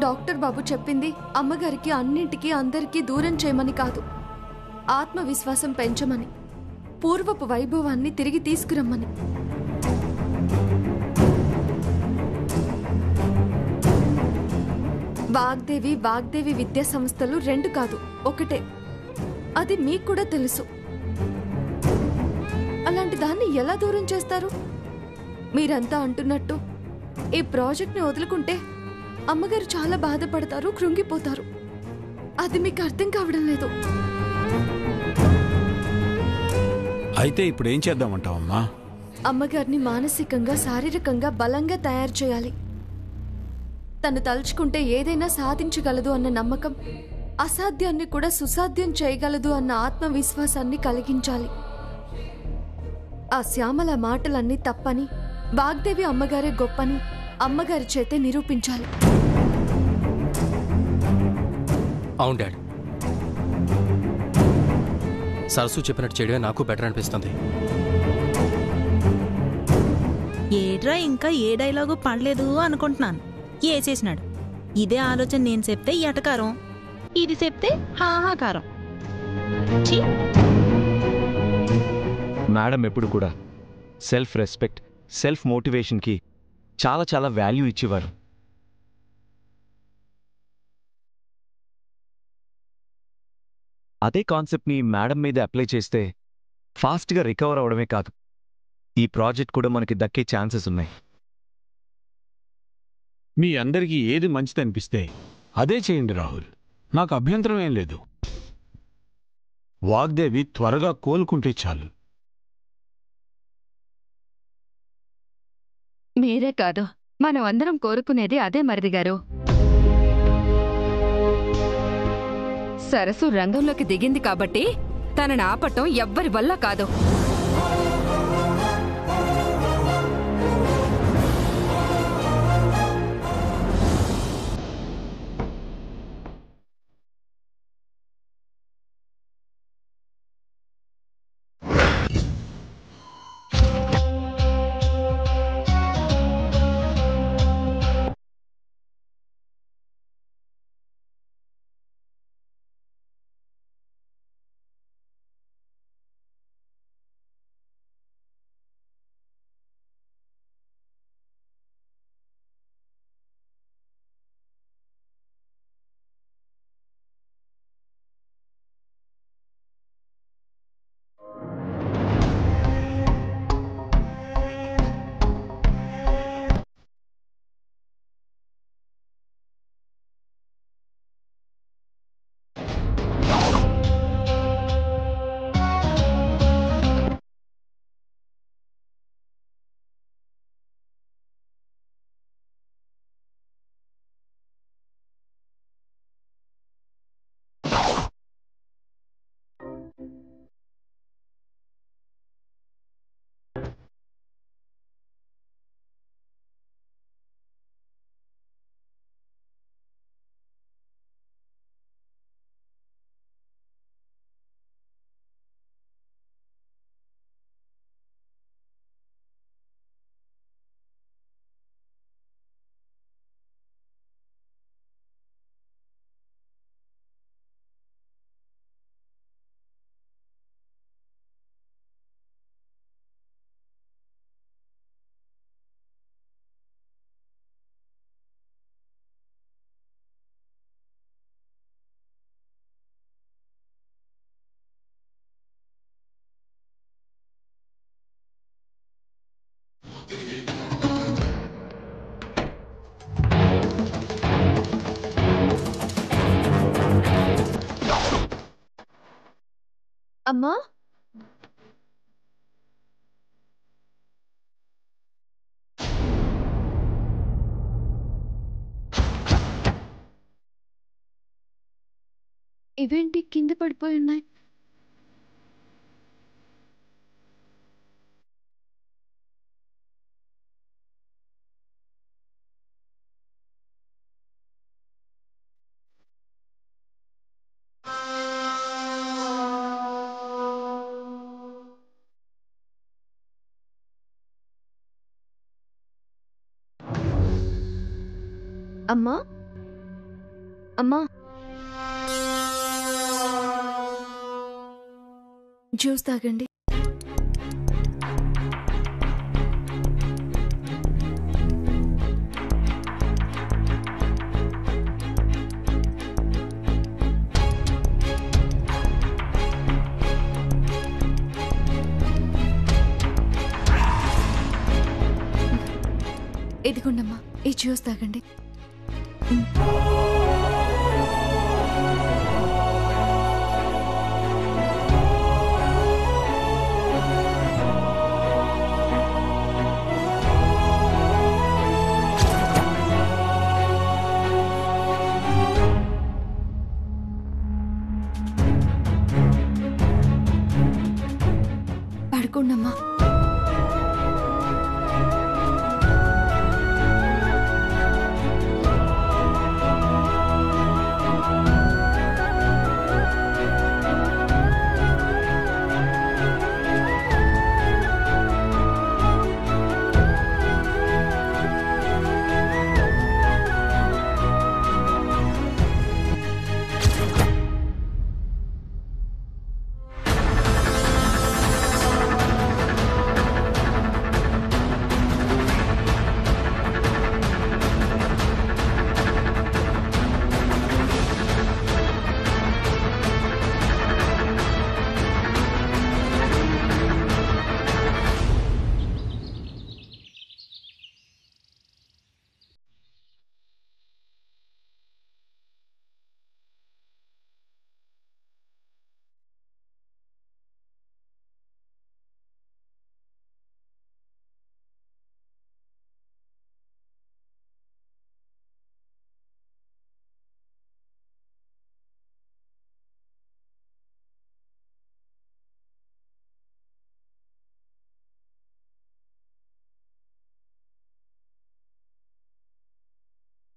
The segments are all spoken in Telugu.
డాక్టర్ బాబు చెప్పింది అమ్మగారికి అన్నింటికీ అందరికీ దూరం చేయమని కాదు, ఆత్మవిశ్వాసం పెంచమని, పూర్వపు వైభవాన్ని తిరిగి తీసుకురమ్మని. వాగ్దేవి విద్యా సంస్థలు 2 కాదు, ఒకటే. అది మీకు కూడా తెలుసు. అలాంటి దాన్ని ఎలా దూరం చేస్తారు? మీరంతా అంటున్నట్టు ఈ ప్రాజెక్ట్ని వదులుకుంటే అమ్మగారు చాలా బాధపడతారు, కృంగిపోతారు. అది మీకు అర్థం కావడం లేదు. అయితే ఇప్పుడు ఏం చేద్దామంటావమ్మా? అమ్మగారిని మానసికంగా, శారీరకంగా బలంగా తయారు చేయాలి. తను తలుచుకుంటే ఏదైనా సాధించగలదు అన్న నమ్మకం, అసాధ్యాన్ని కూడా సుసాధ్యం చేయగలదు అన్న ఆత్మవిశ్వాసాన్ని కలిగించాలి. ఆ శ్యామల మాటలన్నీ తప్పని, వాగ్దేవి అమ్మగారే గొప్పని అమ్మగారి చేతే నిరూపించాలి. అవును డాడ్, సరస్సు చెప్పినట్టు చేయడమే నాకు బెటర్ అనిపిస్తుంది. ఏడ్రా ఇంకా ఏ డైలాగు పడలేదు అనుకుంటున్నాను. ఏ చేసినాడు ఇదే ఆలోచన. నేను చెప్తే ఎటకారం, ఇది చెప్తే హాహాకారం. మేడం ఎప్పుడు కూడా సెల్ఫ్ రెస్పెక్ట్, సెల్ఫ్ మోటివేషన్కి చాలా చాలా వాల్యూ ఇచ్చేవారు. అదే కాన్సెప్ట్ని మేడం మీద అప్లై చేస్తే ఫాస్ట్గా రికవర్ అవడమే కాదు, ఈ ప్రాజెక్ట్ కూడా మనకి దక్కే ఛాన్సెస్ ఉన్నాయి. మీ అందరికీ ఏది మంచిదనిపిస్తే అదే చేయండి రాహుల్, నాకు అభ్యంతరం ఏం లేదు. వాగ్దేవి త్వరగా కోలుకుంటే చాలు. మీరే కాదు, మనం అందరం కోరుకునేది అదే మరిది గారు. సరస్సు రంగంలోకి దిగింది కాబట్టి తనని ఆపటం ఎవ్వరి వల్ల కాదు. అమ్మా, ఇవేంటి కింద పడిపోయి ఉన్నాయి? అమ్మా, అమ్మా, జ్యూస్ తాగండి. ఇదిగోండమ్మా, ఈ జ్యూస్ తాగండి. పడుకోండమ్మా.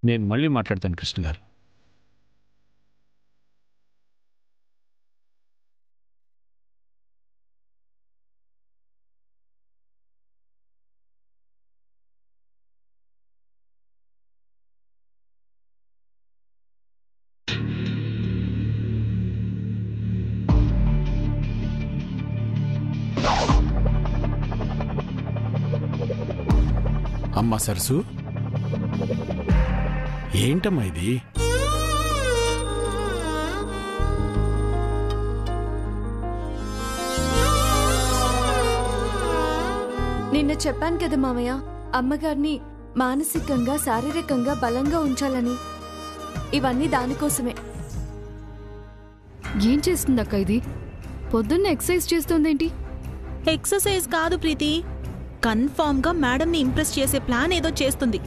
నేను మళ్ళీ మాట్లాడతాను కృష్ణ గారు. అమ్మా సరసు, ఏంటమ్మా ఇది? నిన్న చెప్పాను కదా మామయ్య, అమ్మగారిని మానసికంగా శారీరకంగా బలంగా ఉంచాలని. ఇవన్నీ దానికోసమే. ఏం చేస్తుందక్క ఇది? పొద్దున్న ఎక్సర్సైజ్ చేస్తోందేంటి? ఎక్సర్సైజ్ కాదు ప్రీతి, కన్ఫామ్ గా మేడంని ఇంప్రెస్ చేసే ప్లాన్ ఏదో చేస్తుంది.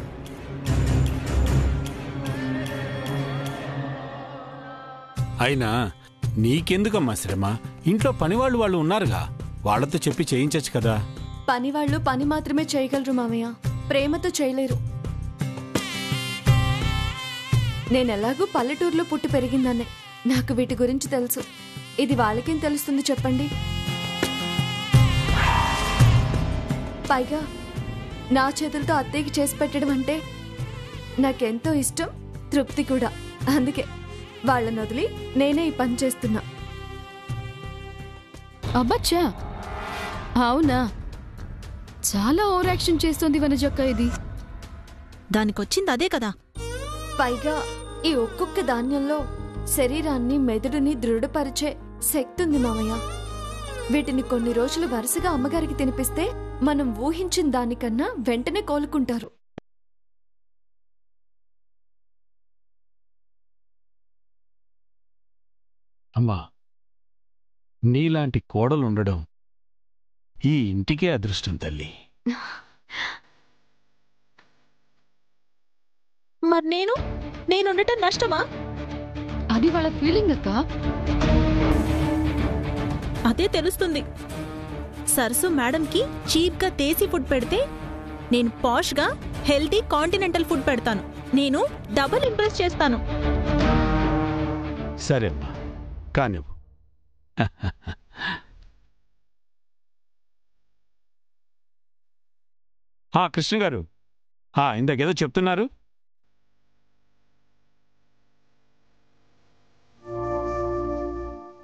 అయినా నీకెందుకమ్మా శ్రమ? ఇంట్లో పనివాళ్ళు వాళ్ళు ఉన్నారుగా, వాళ్లతో చెప్పి చేయించచ్చు కదా. పనివాళ్ళు పని మాత్రమే చేయగలరు మామయ్య, ప్రేమతో చేయలేరు. నేనెలాగూ పల్లెటూరులో పుట్టి పెరిగిందాన్నే, నాకు వీటి గురించి తెలుసు. ఇది వాళ్ళకేం తెలుస్తుంది చెప్పండి? పైగా నా చేతులతో అత్తయ్యకి చేసి పెట్టడం అంటే నాకెంతో ఇష్టం, తృప్తి కూడా. అందుకే వాళ్ళని వదిలి నేనే ఈ పని చేస్తున్నా. అబ్బచ్చా, అవునా? చాలా ఓవర్ యాక్షన్ చేస్తోంది వనజక్క ఇది. దానికొచ్చింది అదే కదా. పైగా ఈ ఒక్కొక్క ధాన్యంలో శరీరాన్ని మెదడుని దృఢపరిచే శక్తి ఉంది మామయ్య. వీటిని కొన్ని రోజులు వరుసగా అమ్మగారికి తినిపిస్తే మనం ఊహించిన దానికన్నా వెంటనే కోలుకుంటారు. అమ్మా, నీలాంటి కోడలుండడం ఈ ఇంటికే అదృష్టం తల్లి. మరి నేనుండటం నష్టమా? అది వాళ్ళ ఫీలింగ్ అక్క. అదే తెలుస్తుంది. సరసు మేడంకి చీప్ గా దేశీ ఫుడ్ పెడితే నేను పాష్ గా హెల్తీ కాంటినెంటల్ ఫుడ్ పెడతాను. నేను డబుల్ ఇంప్రెస్ చేస్తాను. సరే అమ్మా, కానివ్వు. కృష్ణ గారు, ఇందాకేదో చెప్తున్నారు.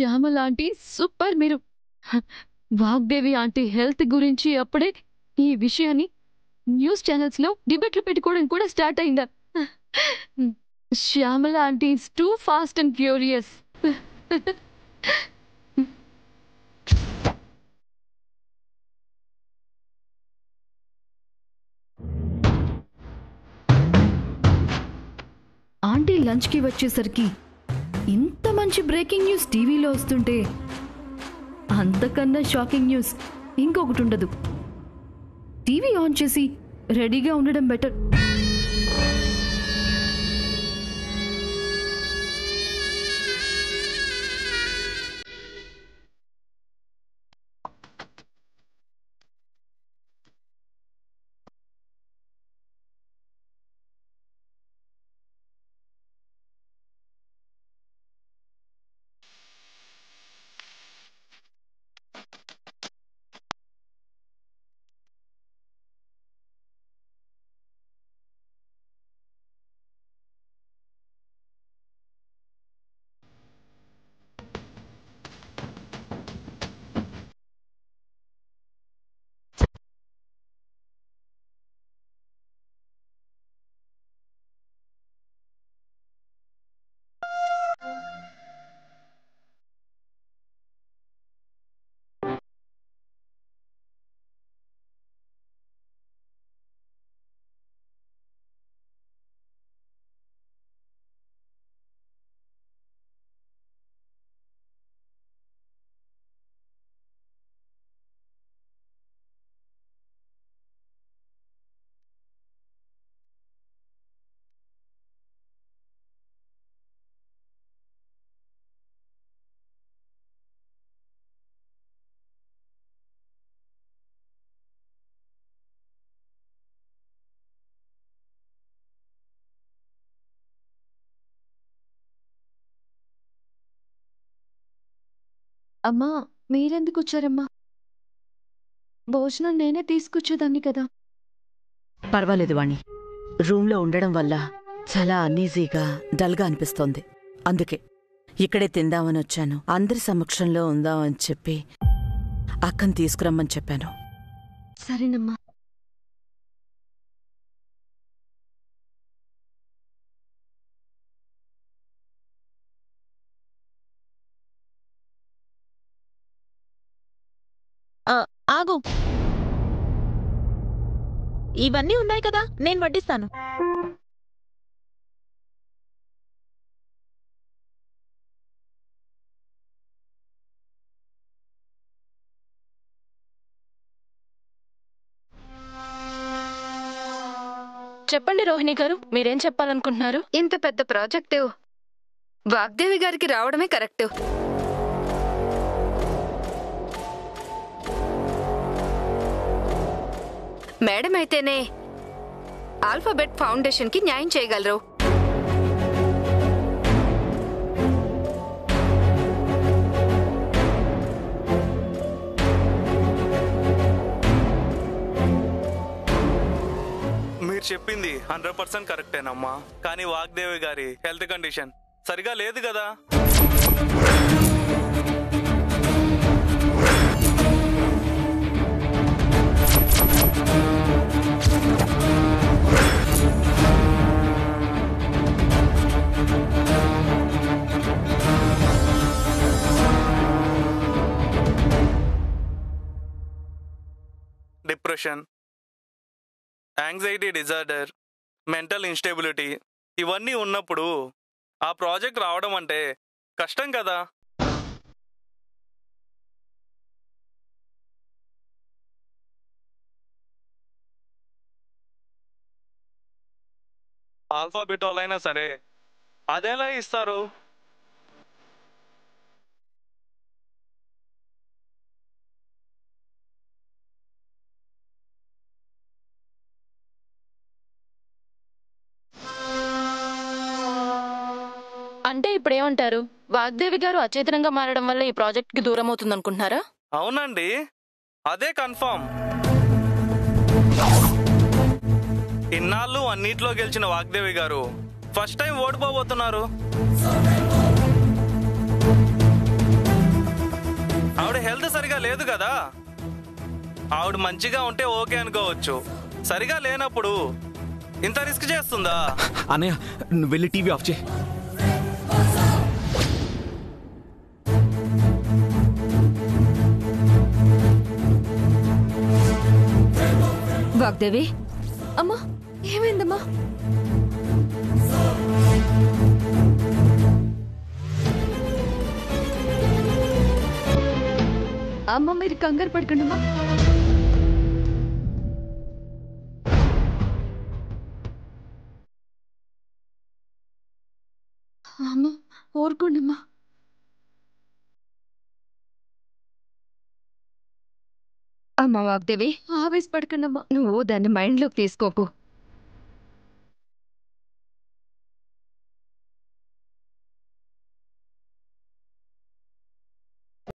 శ్యామల ఆంటీ సూపర్ మీరు. వాగ్దేవి ఆంటీ హెల్త్ గురించి అప్పుడే ఈ విషయాన్ని న్యూస్ ఛానల్స్ లో డిబేట్లు పెట్టుకోవడం కూడా స్టార్ట్ అయిందా? Shyamala aunty is too fast and furious. Aunty లంచ్కి వచ్చేసరికి ఇంత మంచి బ్రేకింగ్ న్యూస్ టీవీలో వస్తుంటే అంతకన్నా షాకింగ్ న్యూస్ ఇంకొకటి ఉండదు. టీవీ ఆన్ చేసి రెడీగా ఉండడం బెటర్. అమ్మా, మీరెందుకు వచ్చారమ్మా? భోజనం నేనే తీసుకొచ్చేదాన్ని కదా. పర్వాలేదు వాణి, రూమ్లో ఉండడం వల్ల చాలా అన్ఈజీగా డల్గా అనిపిస్తోంది. అందుకే ఇక్కడే తిందామని వచ్చాను. అందరి సమక్షంలో ఉందామని చెప్పి అక్కని తీసుకురమ్మని చెప్పాను. సరేనమ్మా. ఆగు, ఇవన్నీ ఉన్నాయి కదా, నేను వడ్డిస్తాను. చెప్పండి రోహిణి గారు, మీరేం చెప్పాలనుకుంటున్నారు? ఇంత పెద్ద ప్రాజెక్టు వాగ్దేవి గారికి రావడమే కరెక్ట్. మేడం అయితేనే ఆల్ఫాబెట్ ఫౌండేషన్ కి న్యాయం చేయగలరు. మీరు చెప్పింది 100% కరెక్టేనమ్మా. కానీ వాగ్దేవి గారి హెల్త్ కండిషన్ సరిగా లేదు కదా. Depression, anxiety disorder, mental instability ఇవన్నీ ఉన్నప్పుడు ఆ ప్రాజెక్ట్ రావడం అంటే కష్టం కదా. ఆల్ఫాబెట్ వాళ్ళైనా సరే అదేలా ఇస్తారు? అంటే ఇప్పుడేమంటారు? వాగ్దేవి గారు అచేతనంగా మారడం వల్ల ఈ ప్రాజెక్ట్ కి దూరం అవుతుంది అనుకుంటున్నారా? అవునండి, అదే కన్ఫర్మ్. ఇన్నాళ్ళు అన్నిట్లో గెలిచిన వాగ్దేవి గారు ఫస్ట్ టైం ఓడిపోబోతున్నారు. ఆవిడ హెల్త్ సరిగా లేదు కదా. ఆవిడ మంచిగా ఉంటే ఓకే అనుకోవచ్చు, సరిగా లేనప్పుడు ఇంత రిస్క్ చేస్తుందా? అన్నయ్య నువ్వు వెళ్ళి టీవీ ఆఫ్ చేయి. వాగ్దేవి, అమ్మా ఏమైందమ్మా? అమ్మ మీరు కంగారు పడకండి అమ్మా. అమ్మ ఊరుకోండి అమ్మా. అమ్మ వాగ్దేవి, ఆవేశపడకండి అమ్మా. నువ్వు దాన్ని మైండ్లోకి తీసుకోకు.